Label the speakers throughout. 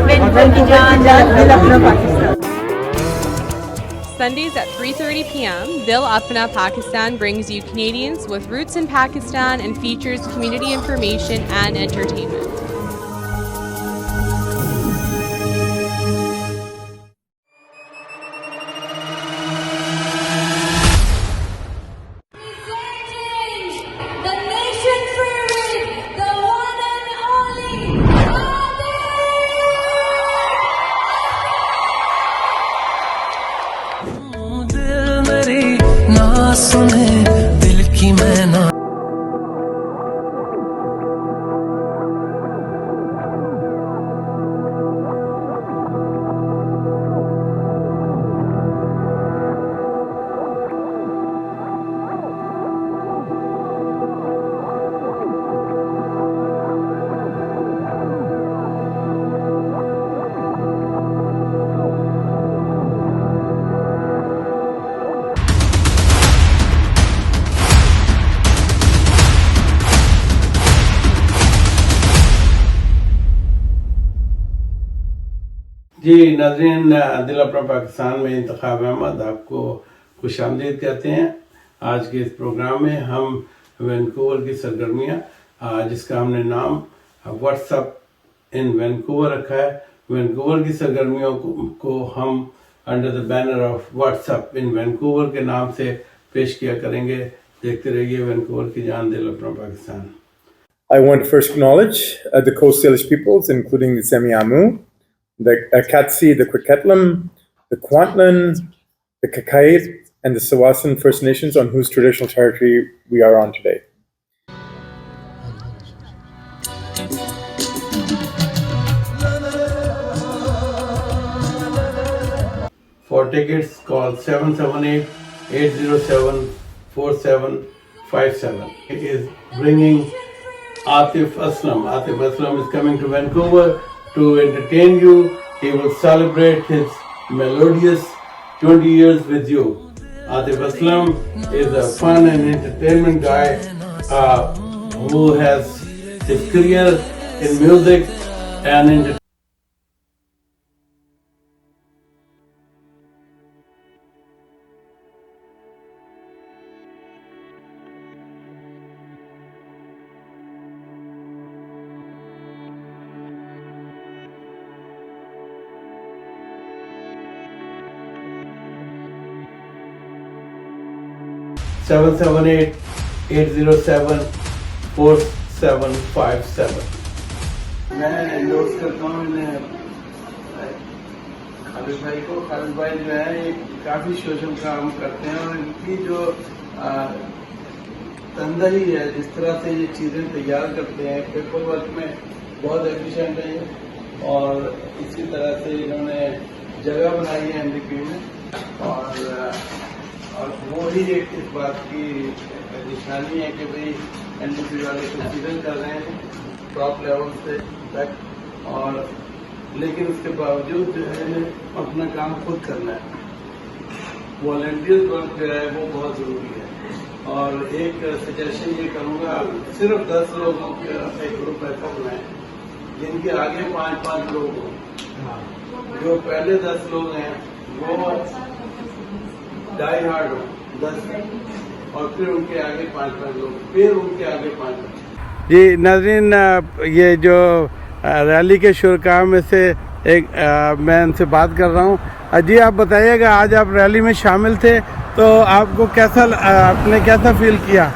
Speaker 1: Vancouver की जान दिल अपना Pakistan.
Speaker 2: Sundays at 3:30 p.m., Dil Apna Pakistan brings you Canadians with roots in Pakistan and features community information and entertainment.
Speaker 3: The nation fearing, the one and only
Speaker 4: दिल मेरी ना सुने दिल की मैं ना
Speaker 5: जी नाज़रीन, दिल अपना पाकिस्तान में इंतखाब अहमद आपको खुशामदीद कहते हैं। आज के इस प्रोग्राम में हम वैनकूवर की सरगर्मियाँ जिसका हमने नाम व्हाट्सएप इन वैनकूवर रखा है, वैनकूवर की सरगर्मियों को हम under the banner of WhatsApp in Vancouver के नाम से पेश किया करेंगे। देखते रहिए वैनकूवर की जान दिल अपना Pakistan.
Speaker 6: I want to first acknowledge the Coast Salish peoples, including the Semiahmoo, the Akatsi, the Kwiketlam, the Kwantlen, the Kakait, and the Sawasan First Nations on whose traditional territory we are on today.
Speaker 5: For tickets, call 778-807-4757. It is bringing Atif Aslam. Atif Aslam is coming to Vancouver to entertain you. He will celebrate his melodious 20 years with you. Atif Aslam is a fun and entertainment guy who has his career in music and entertainment. Seven 807-4757. मैं endorse करता हूँ खालिद भाई को। खालिद भाई जो है एक काफ़ी सोशल काम करते हैं और इनकी जो तंदही है, जिस तरह से ये चीज़ें तैयार करते हैं, पेपर वर्क में बहुत एफिशिएंट है और इसी तरह से इन्होंने जगह बनाई है एमडीपी में और वो ही एक इस बात की निशानी है कि भाई एनडीपी वाले कंसीडर कर रहे हैं टॉप लेवल से तक, और लेकिन उसके बावजूद जो है अपना काम खुद करना है। वॉलंटियर वर्क जो है वो बहुत ज़रूरी है और एक सजेशन ये करूँगा, सिर्फ 10 लोगों का एक ग्रुप ऐसा बनाएं जिनके आगे 5-5 लोग हों। जो पहले 10 लोग हैं वो डाई हार्ड हो 10, और फिर उनके आगे 5-5 लोग, फिर उनके आगे 5-5। जी नाज़रीन, ये जो रैली के शुरका में से एक मैं इनसे बात कर रहा हूँ। जी आप बताइएगा, आज आप रैली में शामिल थे तो आपको आपने कैसा फील किया?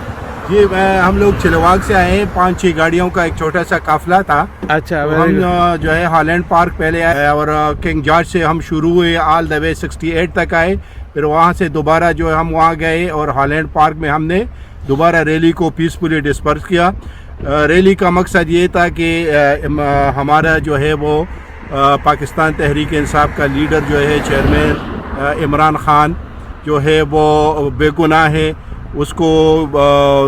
Speaker 7: जी हम लोग चिलवाग से आए हैं, 5-6 गाड़ियों का एक छोटा सा काफिला था।
Speaker 5: अच्छा,
Speaker 7: हम जो है हॉलैंड पार्क पहले आए और किंग जॉर्ज से हम शुरू हुए, ऑल द वे 68 तक आए, फिर वहाँ से दोबारा जो है हम वहाँ गए और हॉलैंड पार्क में हमने दोबारा रैली को पीसफुली डिस्पर्स किया। रैली का मकसद ये था कि हमारा जो है वो पाकिस्तान तहरीक इंसाफ का लीडर जो है चेयरमैन इमरान खान जो है वो बेगुनाह है, उसको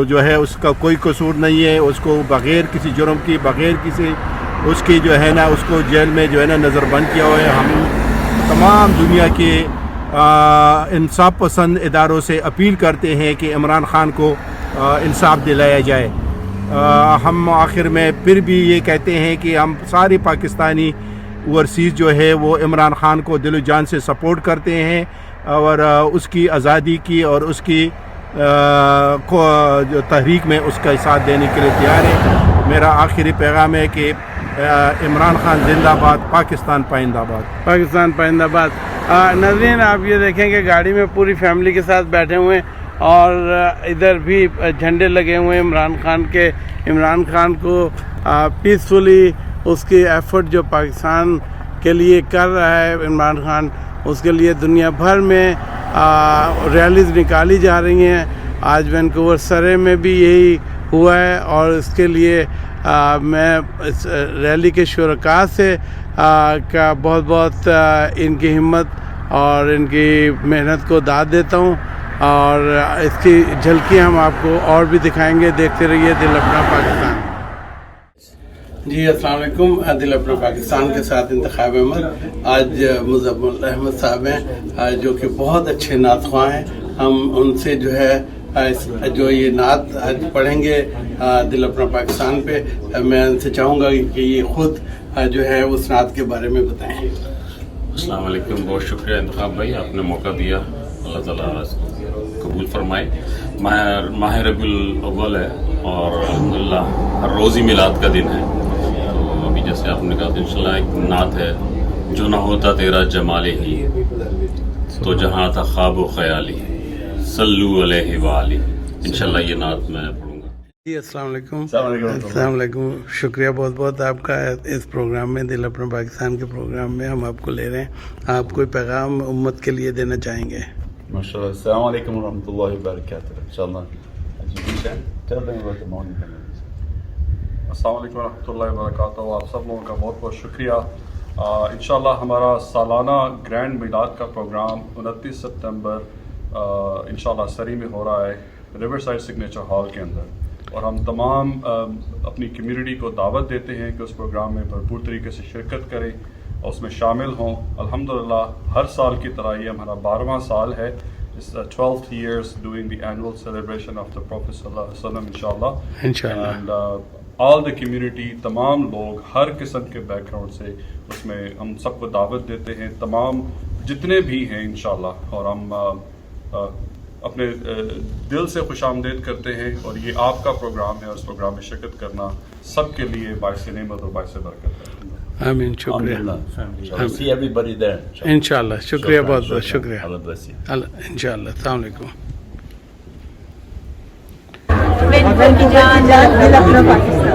Speaker 7: जो है उसका कोई कसूर नहीं है, उसको बग़ैर किसी जुर्म की, बग़ैर किसी उसकी जो है ना उसको जेल में जो है ना नज़रबंद किया हुआ है। हम तमाम दुनिया के इंसाफ पसंद इदारों से अपील करते हैं कि इमरान खान को इंसाफ दिलाया जाए। हम आखिर में फिर भी ये कहते हैं कि हम सारे पाकिस्तानी ओवरसीज़ जो है वो इमरान ख़ान को दिल जान से सपोर्ट करते हैं और उसकी आज़ादी की और उसकी जो तहरीक में उसका साथ देने के लिए तैयार है। मेरा आखिरी पैगाम है कि इमरान ख़ान जिंदाबाद, पाकिस्तान पाइंदाबाद।
Speaker 8: पाकिस्तान पाइंदाबाद। नाज़रीन, आप ये देखें कि गाड़ी में पूरी फैमिली के साथ बैठे हुए हैं और इधर भी झंडे लगे हुए हैं इमरान ख़ान के। इमरान ख़ान को पीसफुली उसकी एफ़र्ट जो पाकिस्तान के लिए कर रहा है इमरान ख़ान, उसके लिए दुनिया भर में रैलीज़ निकाली जा रही हैं। आज वैनकूवर सरे में भी यही हुआ है और इसके लिए मैं इस रैली के शुरका से का बहुत बहुत इनकी हिम्मत और इनकी मेहनत को दाद देता हूँ और इसकी झलकी हम आपको और भी दिखाएंगे। देखते रहिए दिल अपना पाकिस्तान। जी अस्सलाम वालेकुम। दिल अपना पाकिस्तान के साथ इंतखाब अहमद। आज मुज़म्मिल अहमद साहब हैं जो कि बहुत अच्छे नात ख्वां हैं। हम उनसे जो है जो ये नात आज पढ़ेंगे दिल अपना पाकिस्तान पे, मैं उनसे चाहूँगा कि ये ख़ुद जो है उस नात के बारे में बताएं।
Speaker 9: अस्सलाम वालेकुम। बहुत शुक्रिया इंतखाब भाई, आपने मौका दिया, अल्लाह ताला इसको कबूल फरमाए। माह रबीउल अव्वल है और अल्हम्दुलिल्लाह हर रोज़ ही मिलाद का दिन है। तो अभी जैसे आपने कहा तो इंशाल्लाह एक नात है, जो ना होता तेरा जमाले ही तो जहाँ था ख्वाब व ख्याली, सल्लू अलैहि व आली। इंशाल्लाह ये नात मैं पढ़ूँगा।
Speaker 8: जी अस्सलाम वालेकुम। शुक्रिया बहुत बहुत आपका इस प्रोग्राम में, दिल अपना पाकिस्तान के प्रोग्राम में हम आपको ले रहे हैं। आप कोई पैगाम उम्मत के लिए देना चाहेंगे?
Speaker 10: माशाअल्लाह। अस्सलाम वालेकुम व रहमतुल्लाहि व बरकातहू। इंशाअल्लाह tell them about the morning thing.
Speaker 11: अस्सलाम वालेकुम व रहमतुल्लाहि व बरकातहू। आप सब लोगों का बहुत बहुत शुक्रिया। इंशाअल्लाह हमारा सालाना ग्रैंड मिलाद का प्रोग्राम 29 सितंबर इंशाअल्लाह सरी में हो रहा है, रिवर साइड सिग्नेचर हॉल के अंदर। और हम तमाम अपनी कम्युनिटी को दावत देते हैं कि उस प्रोग्राम में भरपूर तरीके से शिरकत करें और उसमें शामिल हों। अल्हम्दुलिल्लाह हर साल की तरह ये हमारा 12वां साल है। It's the 12th years doing the annual celebration of the Prophet sallallahu alaihi wasallam, inshallah. And all the community, तमाम लोग हर किस्म के बैकग्राउंड से उसमें हम सबको दावत देते हैं, तमाम जितने भी हैं इंशाल्लाह। और हम अपने दिल से खुशामदीद करते हैं और ये आपका प्रोग्राम है और इस प्रोग्राम में शिरकत करना सबके लिए बाइस नेमत और बाइस बरकत है। आमीन। शुक्रिया।
Speaker 10: See everybody there.
Speaker 8: इंशाल्लाह। शुक्रिया, बहुत बहुत शुक्रिया। इंशाल्लाह। अस्सलाम वालेकुम।
Speaker 1: दिल अपना पाकिस्तान।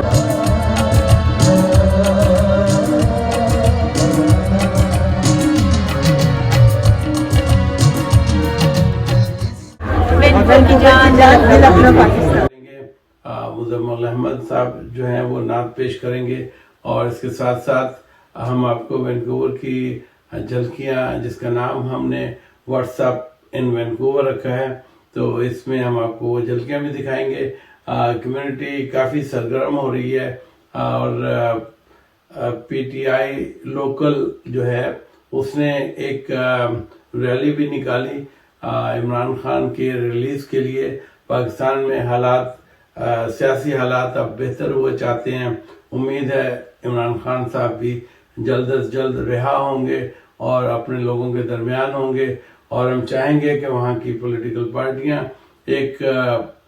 Speaker 1: दिल अपना पाकिस्तान।
Speaker 8: मुज़म्मिल अहमद साहब जो हैं वो नात पेश करेंगे और इसके साथ साथ हम आपको वैनकूवर की झलकियाँ, जिसका नाम हमने व्हाट्सएप इन वैनकूवर रखा है, तो इसमें हम आपको वो झलकियाँ भी दिखाएंगे। कम्युनिटी काफ़ी सरगर्म हो रही है और पीटीआई लोकल जो है उसने एक रैली भी निकाली इमरान खान के रिलीज़ के लिए। पाकिस्तान में हालात, सियासी हालात अब बेहतर हुए चाहते हैं। उम्मीद है इमरान खान साहब भी जल्द अज जल्द रिहा होंगे और अपने लोगों के दरमियान होंगे और हम चाहेंगे कि वहाँ की पॉलिटिकल पार्टियाँ एक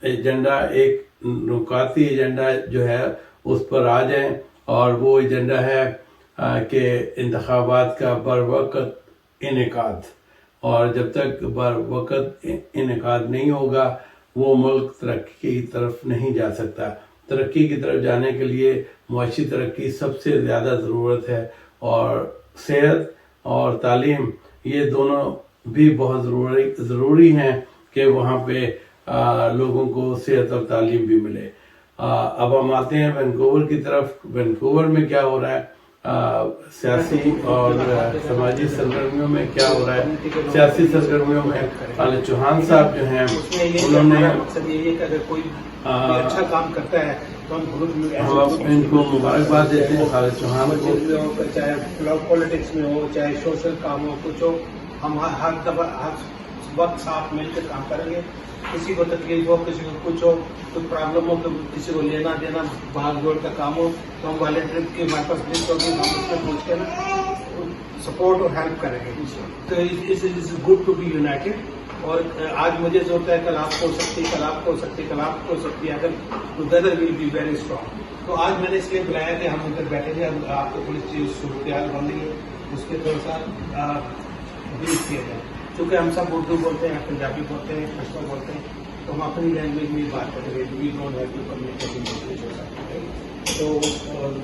Speaker 8: एजेंडा, एक नुकाती एजेंडा जो है उस पर आ जाएं और वो एजेंडा है कि इंतखाबात का बरवक़्त इनेकाद। और जब तक बरवक़्त इनेकाद नहीं होगा वो मुल्क तरक्की की तरफ नहीं जा सकता। तरक्की की तरफ जाने के लिए मुआशी तरक्की सबसे ज़्यादा ज़रूरत है और सेहत और तालीम, ये दोनों भी बहुत ज़रूरी हैं कि वहाँ पे लोगों को सेहत और तालीम भी मिले। अब हम आते हैं वैनकूवर की तरफ। वैनकूवर में क्या हो रहा है, सियासी और समाजी सरगर्मियों में क्या हो रहा है। सियासी सरगर्मियों में खालिद चौहान साहब जो हैं उन्होंने
Speaker 12: कोई अच्छा काम करता है तो
Speaker 8: हम इनको मुबारकबाद देते हैं खालिद चौहान को।
Speaker 12: चाहे पॉलिटिक्स में हो, चाहे सोशल काम हो, कुछ हो, हम हर दफा हर वक्त साथ मिलकर काम करेंगे। किसी को तकलीफ हो, किसी को कुछ हो, कोई प्रॉब्लम हो, किसी को लेना देना भाग दौड़ का काम हो, तो हम वाले ट्रिप के हमारे पास लिस्ट होगी, हम उसमें पूछ के ना سپورٹ اور ہیلپ کریں گے. تو it is good to be united. اور آج مجھے جو ہوتا ہے کل آپ کو ہو سکتی ہے, کل آپ کو ہو سکتی ہے, کل آپ کو ہو سکتی ہے, اگر together will be very strong. تو آج میں نے اس لیے بلایا کہ ہم ادھر بیٹھے تھے, آپ کو تھوڑی سی صورتحال بن رہی ہے, اس کے تھوڑا سا بریف کیا جائے. کیونکہ ہم سب اردو بولتے ہیں, پنجابی بولتے ہیں, پشتو بولتے ہیں, تو ہم اپنی لینگویج میں بات کریں گے. We don't have to communicate ہو سکتا ہے. تو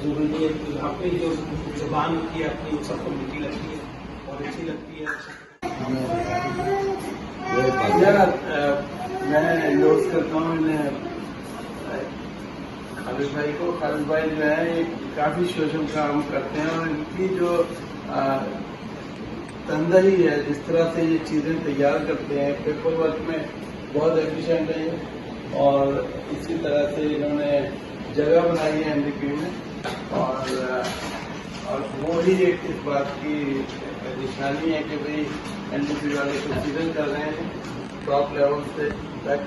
Speaker 12: ضروری ہے کہ اپنی جو زبان کی اپنی سب کو میٹھی لگتی ہے اور اچھی لگتی ہے.
Speaker 5: میں انڈورس کرتا ہوں خالد بھائی کو. خالد بھائی جو ہے یہ کافی سوشل کام کرتے ہیں, اور ان کی جو تندہی ہے, جس طرح سے یہ چیزیں تیار کرتے ہیں, پیپر ورک میں بہت ایفیشینٹ ہے یہ. اور اسی طرح سے انہوں نے جگہ بنائی ہے MVP میں, اور وہی ایک اس بات کی نشانی ہے کہ بھئی NDP والے کنسیڈر کر رہے ہیں ٹاپ لیول سے تک,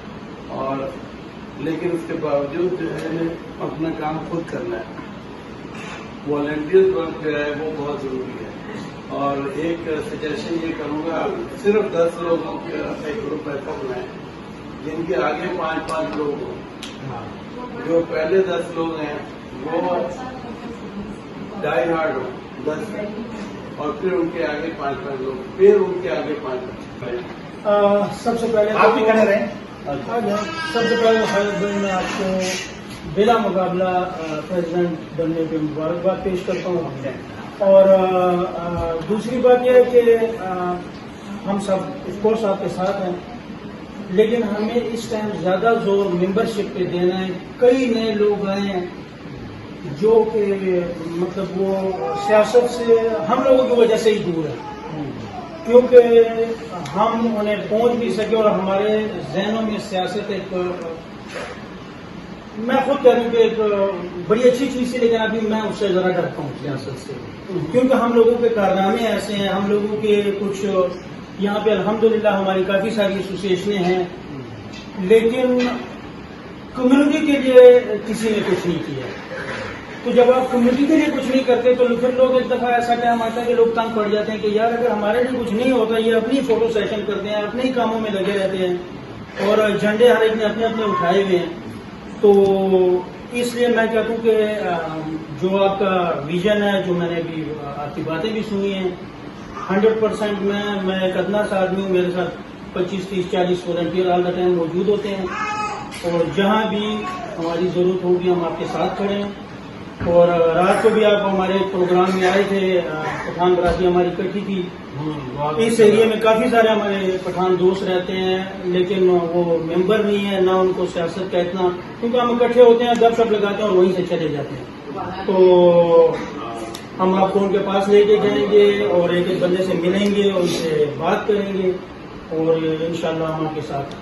Speaker 5: اور لیکن اس کے باوجود جو ہے اپنا کام خود کرنا ہے. والنٹیئر ورک جو ہے وہ بہت ضروری ہے. اور ایک سجیشن یہ کروں گا, صرف 10 لوگوں کا ایک گروپ ایسا بنائیں جن کے آگے 5 لوگ ہوں. جو پہلے 10 لوگ ہیں وہ ڈائی ہارڈ ہوں 10, اور پھر ان کے آگے 5 لوگ, پھر ان کے آگے 5.
Speaker 12: سب سے پہلے آپ بھی کھڑے رہیں. سب سے پہلے خالد بھائی میں آپ کو بلا مقابلہ پریزیڈنٹ بننے پہ مبارکباد پیش کرتا ہوں. اور دوسری بات یہ ہے کہ ہم سب آف کورس آپ کے ساتھ ہیں, لیکن ہمیں اس ٹائم زیادہ زور ممبرشپ پہ دینا ہے. کئی نئے لوگ آئے ہیں جو کہ مطلب وہ سیاست سے ہم لوگوں کی وجہ سے ہی دور ہے, کیونکہ ہم انہیں پہنچ بھی سکے, اور ہمارے ذہنوں میں سیاست ایک, میں خود کہہ رہا ہوں کہ ایک بڑی اچھی چیز تھی, لیکن ابھی میں اس سے ذرا ڈرتا ہوں سیاست سے, کیونکہ ہم لوگوں کے کارنامے ایسے ہیں, ہم لوگوں کے کچھ یہاں پہ الحمدللہ ہماری کافی ساری ایسوسیشنیں ہیں, لیکن کمیونٹی کے لیے کسی نے کچھ نہیں کیا. تو جب آپ کمیونٹی کے لیے کچھ نہیں کرتے تو پھر لوگ ایک دفعہ ایسا ٹائم آتا ہے کہ لوگ تنگ پڑ جاتے ہیں کہ یار اگر ہمارے لیے کچھ نہیں ہوتا, یہ اپنی فوٹو سیشن کرتے ہیں, اپنے ہی کاموں میں لگے رہتے ہیں, اور جھنڈے ہر ایک نے اپنے اپنے اٹھائے ہوئے ہیں. تو اس لیے میں کہتا ہوں کہ جو آپ کا ویژن ہے, جو میں نے ابھی آپ کی باتیں بھی سنی ہیں, 100% میں ایک ادنا سا آدمی ہوں. میرے ساتھ 25, 30, 40 والنٹیئر آل دا ٹائم موجود ہوتے ہیں, اور جہاں بھی ہماری ضرورت ہوگی ہم آپ کے ساتھ کھڑے ہیں. اور رات کو بھی آپ ہمارے پروگرام میں آئے تھے, پٹھان برادری ہماری اکٹھی تھی. اس ایریے میں کافی سارے ہمارے پٹھان دوست رہتے ہیں, لیکن وہ ممبر نہیں ہے, نہ ان کو سیاست کا اتنا, کیونکہ ہم اکٹھے ہوتے ہیں, گپ شپ لگاتے ہیں اور وہیں سے چلے جاتے ہیں. تو ہم آپ کو ان کے پاس لے کے جائیں گے اور ایک ایک بندے سے ملیں گے اور ان سے بات کریں گے, اور انشاءاللہ ہم آپ کے ساتھ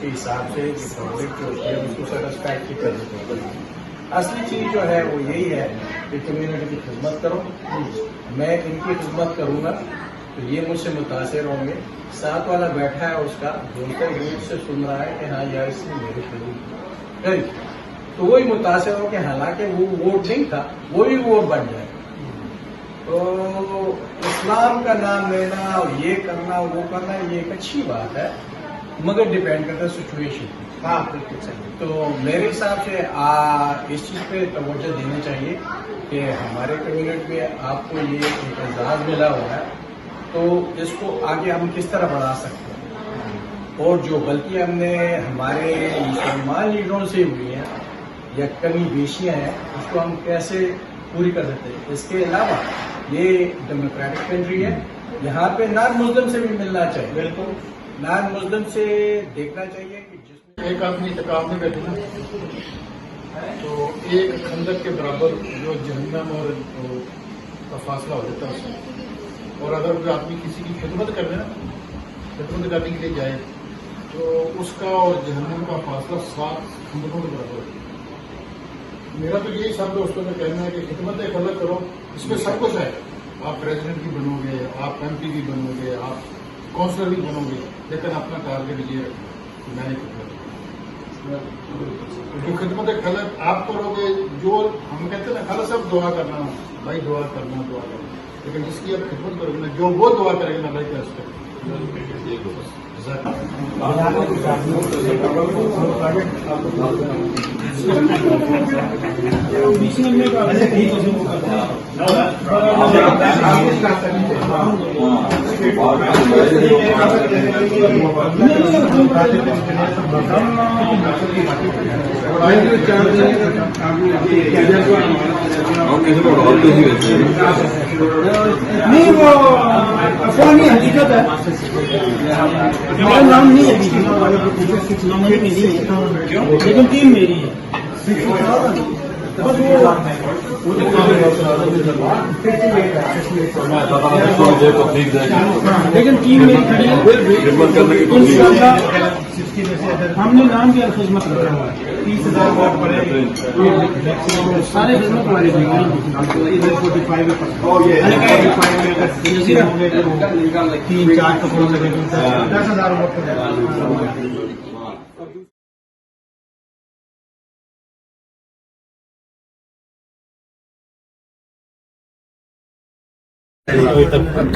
Speaker 13: کے حساب سے پبلک جو ہے اس کو سیٹسفیکٹ کرنے کے اصلی چیز جو ہے وہ یہی ہے کہ کمیونٹی کی خدمت کرو. میں ان کی خدمت کروں گا تو یہ مجھ سے متاثر ہوں گے. ساتھ والا بیٹھا ہے اس کا دوسرے گروپ سے سن رہا ہے کہ ہاں یار اس نے میری خدمت کری, تو وہی متاثر ہو کہ حالانکہ وہ ووٹ نہیں تھا وہ بھی ووٹ بن جائے. تو اسلام کا نام لینا اور یہ کرنا وہ کرنا یہ ایک اچھی بات ہے, مگر ڈپینڈ کرتا ہے سچویشن.
Speaker 12: ہاں بالکل صحیح.
Speaker 13: تو میرے حساب سے اس چیز پہ توجہ دینی چاہیے کہ ہمارے کمیونٹی میں آپ کو یہ ایک اعزاز ملا ہوا ہے, تو اس کو آگے ہم کس طرح بڑھا سکتے ہیں, اور جو غلطی ہم نے ہمارے مسلمان لیڈروں سے ہوئی ہیں یا کمی بیشیاں ہیں اس کو ہم کیسے پوری کر سکتے ہیں. اس کے علاوہ یہ ڈیموکریٹک کنٹری ہے, یہاں پہ نان مسلم سے بھی ملنا چاہیے. بالکل نان مسلم سے دیکھنا چاہیے کہ جس میں
Speaker 14: ایک آدمی اعتکاف میں بیٹھے نا, تو ایک خندق کے برابر جو جہنم اور کا فاصلہ ہو جاتا ہے اس میں, اور اگر کوئی آدمی کسی کی خدمت کرنے نا, خدمت کرنے کے لیے جائے تو اس کا اور جہنم کا فاصلہ 7 خندقوں کے برابر ہے. میرا تو یہی سب دوستوں کا کہنا ہے کہ خدمت ایک الگ کرو, اس میں سب کچھ ہے. آپ پریزیڈنٹ بھی بنو گے, آپ MP بھی بنو گے, آپ کونسلر بھی بنو گے, لیکن اپنا ٹارگیٹ یہ رکھو میں نے خدمت. جو خدمت خلق آپ کرو گے, جو ہم کہتے ہیں نا خلق سب دعا کرنا, بھائی دعا کرنا, لیکن جس کی آپ خدمت کرو گے نا، جو وہ دعا کرے گا اللہ کی اس کا
Speaker 12: نہیں وہ افغانی حقیقت ہے، میرا نام نہیں ہے لیکن ٹیم میری ہے. لیکن ٹیم میری کھڑی ہے. ہم نے نام کی خدمت رکھا ہوا ہے. 30,000 ووٹ پڑے سارے خدمت والے 3-4 کپڑوں لگے 10,000 ووٹ پڑے.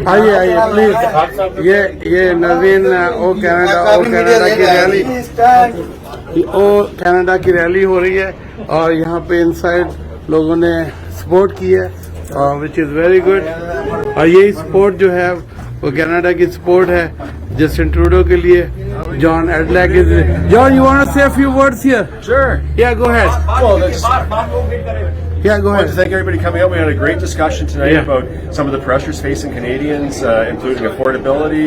Speaker 7: آئیے آئیے پلیز. یہ ناظرین او کینیڈا کی ریلی ہو رہی ہے اور یہاں پہ ان سائڈ لوگوں نے سپورٹ کی ہے وچ از ویری گڈ. اور یہی سپورٹ جو ہے وہ کینیڈا کی سپورٹ ہے جسٹن ٹروڈو کے لیے. جان ایڈلیک از جان یو وانٹ ٹو سے a few words here?
Speaker 11: Sure.
Speaker 7: Yeah, go ahead. Yeah, go
Speaker 11: I want
Speaker 7: ahead.
Speaker 11: to thank everybody coming out. We had a great discussion tonight about some of the pressures facing Canadians, including affordability,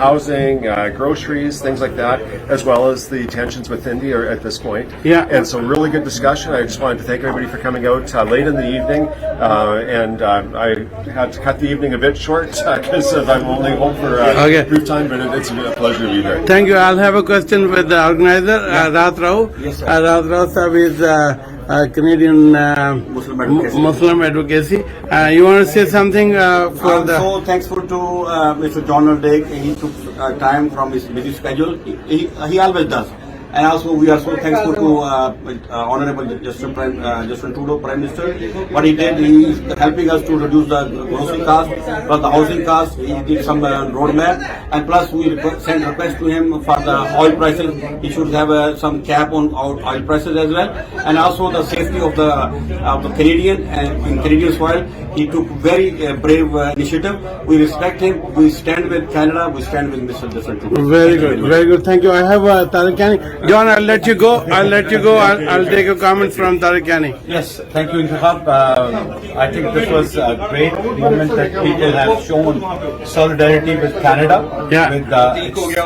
Speaker 11: housing, groceries, things like that, as well as the tensions with India at this point.
Speaker 7: Yeah.
Speaker 11: And so really good discussion. I just wanted to thank everybody for coming out late in the evening. And I had to cut the evening a bit short because I'm only home for brief time, but it's a pleasure to be there.
Speaker 7: Thank you. I'll have a question with the organizer, Raat Rao.
Speaker 15: Yes, sir.
Speaker 7: Raat Rao sahab is Canadian Muslim advocacy. You want to say something for
Speaker 15: I'm so thankful to Mr. Donald Day. He took time from his busy schedule. He always does. And also we are so thankful to Honorable Justin Trudeau, Prime Minister. What he did, he is helping us to reduce the grocery cost, plus the housing cost. He did some roadmap, and plus we sent request to him for the oil prices. He should have some cap on oil prices as well, and also the safety of the Canadian and in Canadian soil. He took very brave initiative. We respect him. We stand with Canada. We stand with Mr. Justin Trudeau.
Speaker 7: Very good, very good. Thank you. I have Tarakani. John, I'll let you go. I'll take a comment from Tarakani.
Speaker 10: Yes, thank you, Intikhab. I think this was a great moment that people have shown solidarity with Canada, with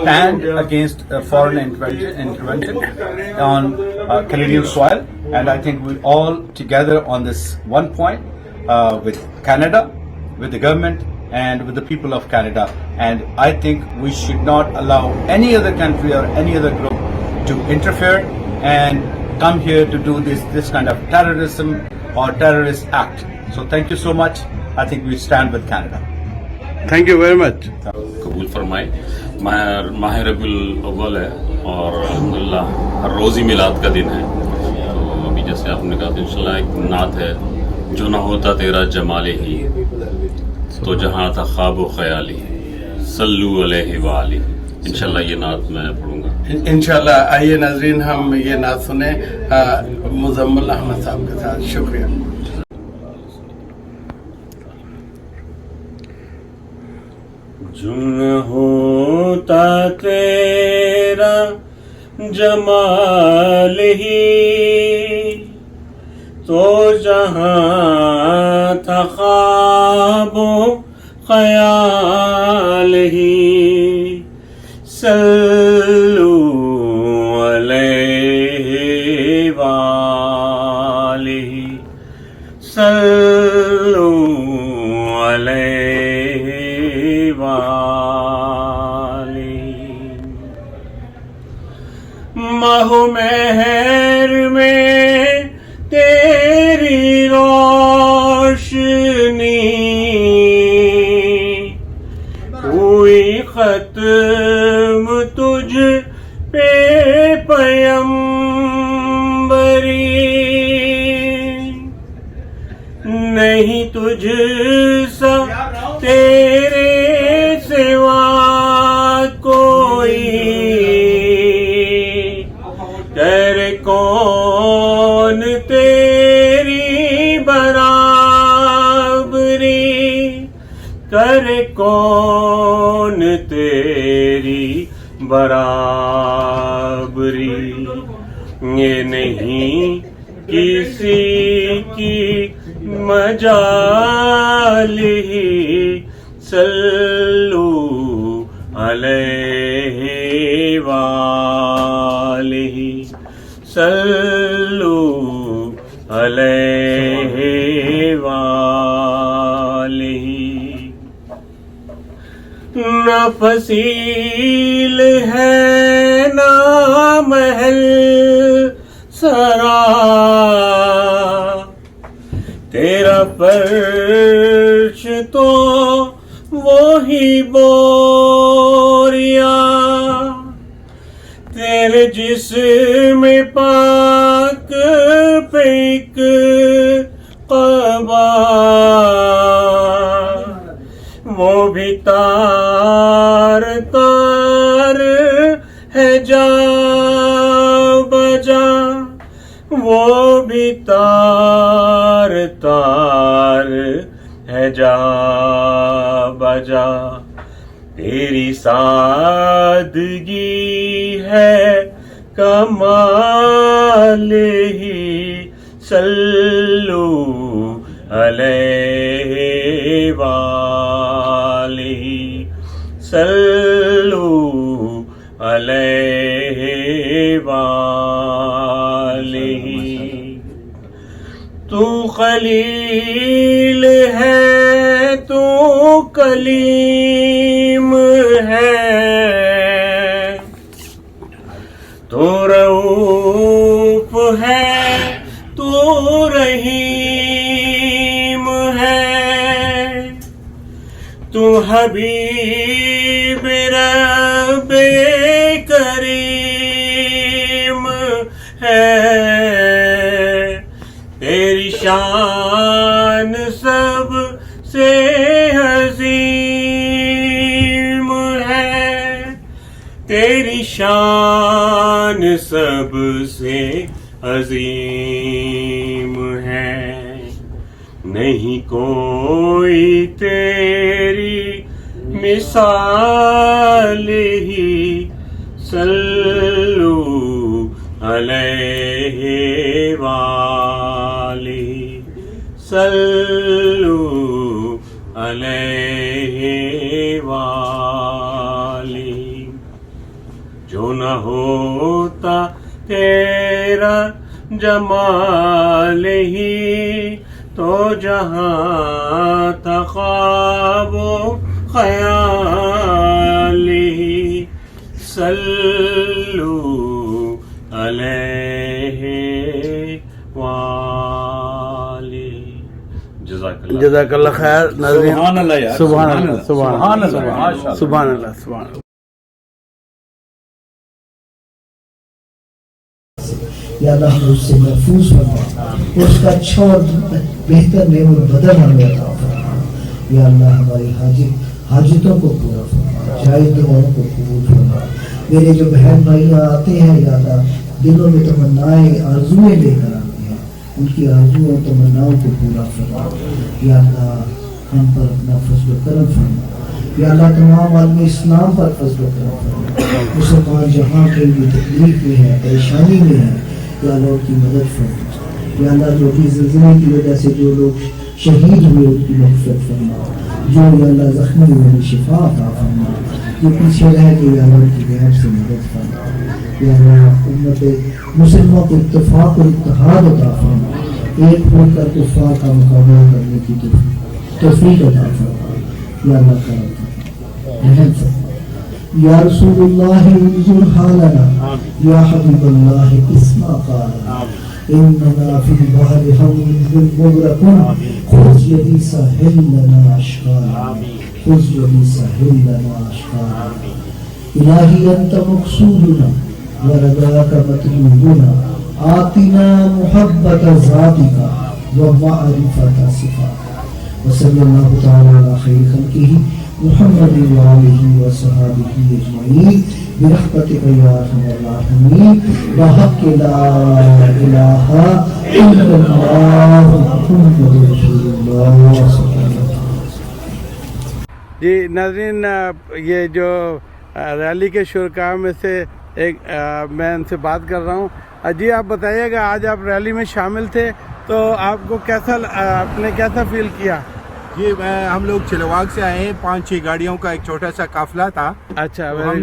Speaker 10: stand against foreign intervention on Canadian soil. And I think we're all together on this one point with Canada, with the government, and with the people of Canada. And I think we should not allow any other country or any other group to interfere and come here to do this kind of terrorism or terrorist act. So thank you so much. I think we stand with Canada.
Speaker 7: Thank you very much.
Speaker 9: قبول فرمائے. ماہ ربیع الاول ہے اور الحمدللہ ہر روز ہی میلاد کا دن ہے. تو ابھی جیسے آپ نے کہا تو انشاءاللہ ایک نعت ہے جو نہ ہوتا تیرا جمال ہی تو جہاں تھا خواب و خیالی صلو علیہ وآلہ. انشاءاللہ یہ نعت میں پڑھوں گا
Speaker 7: انشاءاللہ. آئیے ناظرین ہم یہ نعت سنیں مزمل احمد صاحب کے ساتھ. شکریہ.
Speaker 16: جو نہ ہوتا تیرا جمال ہی تو جہاں تھا خواب و خیال ہی صلو علیہ وآلہ صلو علیہ وآلہ. ماہ مہر میں تیری روشنی ہوئی ختم تجھ پہ پیمبری نہیں تجھ سا तेरे सिवा कोई कर कौन तेरी बराबरी कर कौन तेरी बराबरी ये नहीं किसी की मजाल ही सल्लू अलैहि वालिहि सल्लू अलैहि वालिहि न फसील है ना महल सरा तेरा फर्श तो वही बोरिया तेरे जिस्म पाक पे एक क़बा वो भी तार तार है जा बजा वो भी तार तार है जा बजा तेरी सादगी है कमाल ही सल्लू अलैहि वालिहि सल्लू अलैहि वालिहि तू खलील है तू कलीम है तू रऊफ है तू रहीम है तू हबीब रब्बे करीम है तेरी शान सब से अजीम है तेरी शान सब से अजीम है नहीं कोई तेरी मिसाल ही सल्लू अलैहि वालिहि सल्लू अलैहि वालिहि जो न होता तेरा जमाल ही तो जहाँ था ख्वाबो ख्याल ही सल्लू अलैहि वालिहि
Speaker 7: जज़ाकल्लाह खैर नाज़रीन
Speaker 10: सुभान अल्लाह यार
Speaker 7: सुभान अल्लाह
Speaker 10: सुभान अल्लाह
Speaker 7: माशाअल्लाह सुभान अल्लाह सुभान अल्लाह
Speaker 17: या अल्लाह हमें उससे महफूज फरमा उसका अच्छा और बेहतर नेम और बदल हमें अता फरमा या अल्लाह हमारी हाजतों को पूरा फरमा जायज़ दुआओं को कबूल फरमा मेरे जो बहन भाई आते हैं या अल्लाह दिलों में तमन्नाएं आरज़ुएं लेकर आते हैं उनकी आरज़ुओं तमन्नाओं को पूरा फरमा या अल्लाह हम पर अपना फज़ल करम फरमा या अल्लाह तमाम आदमी इस्लाम पर फज़ल करम फरमा मुसलमान जहाँ कहीं भी तकलीफ में है परेशानी में है या अल्लाह की मदद फरमा या अल्लाह जो कि ज़िल्ज़ले की वजह से जो लोग शहीद हुए उनकी मग़फ़िरत फरमा जो या अल्लाह ज़ख्मी हुए उन्हें शिफा अता फरमा जो पीछे रह गए या अल्लाह की गैर से मदद फरमा या अल्लाह उम्मत मुसलमान को इत्तेफाक और इत्तेहाद अता फरमा एक होकर कुफ़ार का मुकाबला करने की तौफ़ीक़ अता फरमा या अल्लाह करम रहम फरमा या रसूलुल्लाह उन्जुर हालना या हबीबल्लाह इस्मा क़ालना इन्नना फिल बहरि हम्मुन मुग़रक़ुन खुज़ यदी सहिल लना अशक़ाना खुज़ यदी सहिल लना अशक़ाना इलाही अंत मक़सूदुना व रज़ाका मतलूबुना आतिना मुहब्बत ज़ातिका व मारिफत सिफ़ातिका वसल्लल्लाहु तआला अला खैरि खल्किही मुहम्मद व आलिहि व सहाबिही अजमईन बिरहमतिक या अरहमर राहिमीन बहक़ ला इलाहा इल्लल्लाह मुहम्मदुर रसूलुल्लाह सल्लल्लाहु अलैहि वसल्लम।
Speaker 5: जी नाज़रीन, ये जो रैली के शुरका में से एक मैं इनसे बात कर रहा हूँ। जी आप बताइएगा, आज आप रैली में शामिल थे तो आपको आपने कैसा फील किया?
Speaker 7: जी हम लोग चिलवाग से आए हैं, 5-6 गाड़ियों का एक छोटा सा काफिला था।
Speaker 5: अच्छा,
Speaker 7: तो हम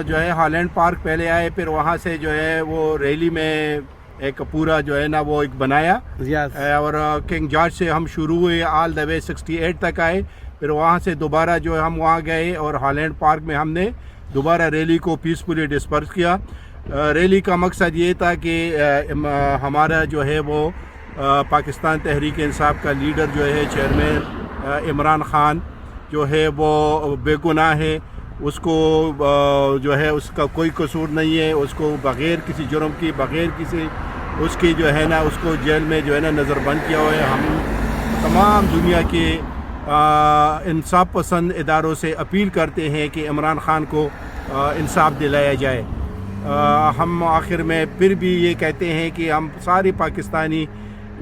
Speaker 7: जो है हॉलैंड पार्क पहले आए, फिर वहाँ से जो है वो रैली में एक पूरा जो है ना वो एक बनाया। और किंग जॉर्ज से हम शुरू हुए, ऑल द वे 68 तक आए, फिर वहाँ से दोबारा जो है हम वहाँ गए और हॉलैंड पार्क में हमने दोबारा रैली को पीसफुली डिस्पर्स किया। रैली का मकसद ये था कि हमारा जो है वो पाकिस्तान तहरीक इंसाफ का लीडर जो है चेयरमैन इमरान ख़ान जो है वो बेगुनाह है, उसको जो है उसका कोई कसूर नहीं है, उसको बग़ैर किसी जुर्म की, बग़ैर किसी उसकी जो है ना उसको जेल में जो है ना नज़रबंद किया हुआ है। हम तमाम दुनिया के इंसाफ पसंद इदारों से अपील करते हैं कि इमरान ख़ान को इंसाफ दिलाया जाए। हम आखिर में फिर भी ये कहते हैं कि हम सारे पाकिस्तानी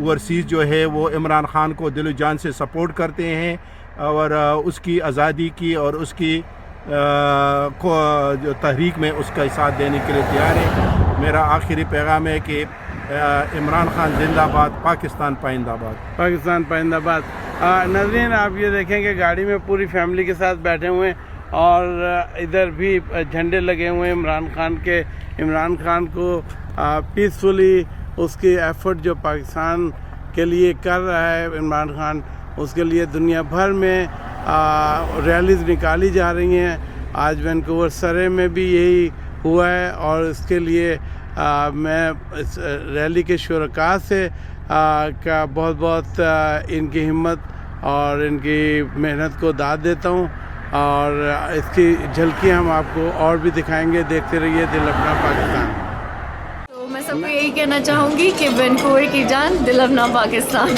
Speaker 7: ओवरसीज़ जो है वो इमरान ख़ान को दिल जान से सपोर्ट करते हैं और उसकी आज़ादी की और उसकी जो तहरीक में उसका साथ देने के लिए तैयार है। मेरा आखिरी पैगाम है कि इमरान ख़ान जिंदाबाद, पाकिस्तान पाइंदाबाद।
Speaker 5: पाकिस्तान पाइंदाबाद। नाज़रीन, आप ये देखें कि गाड़ी में पूरी फैमिली के साथ बैठे हुए हैं और इधर भी झंडे लगे हुए हैं इमरान खान को पीसफुली उसकी एफर्ट जो पाकिस्तान के लिए कर रहा है इमरान खान, उसके लिए दुनिया भर में रैलीज़ निकाली जा रही हैं। आज वैनकूवर सरे में भी यही हुआ है और इसके लिए मैं इस रैली के शुरका से का बहुत इनकी हिम्मत और इनकी मेहनत को दाद देता हूँ और इसकी झलकी हम आपको और भी दिखाएंगे। देखते रहिए दिल अपना पाकिस्तान।
Speaker 18: तो मैं सबको यही कहना चाहूँगी कि वैनकूवर की जान, दिल अपना पाकिस्तान।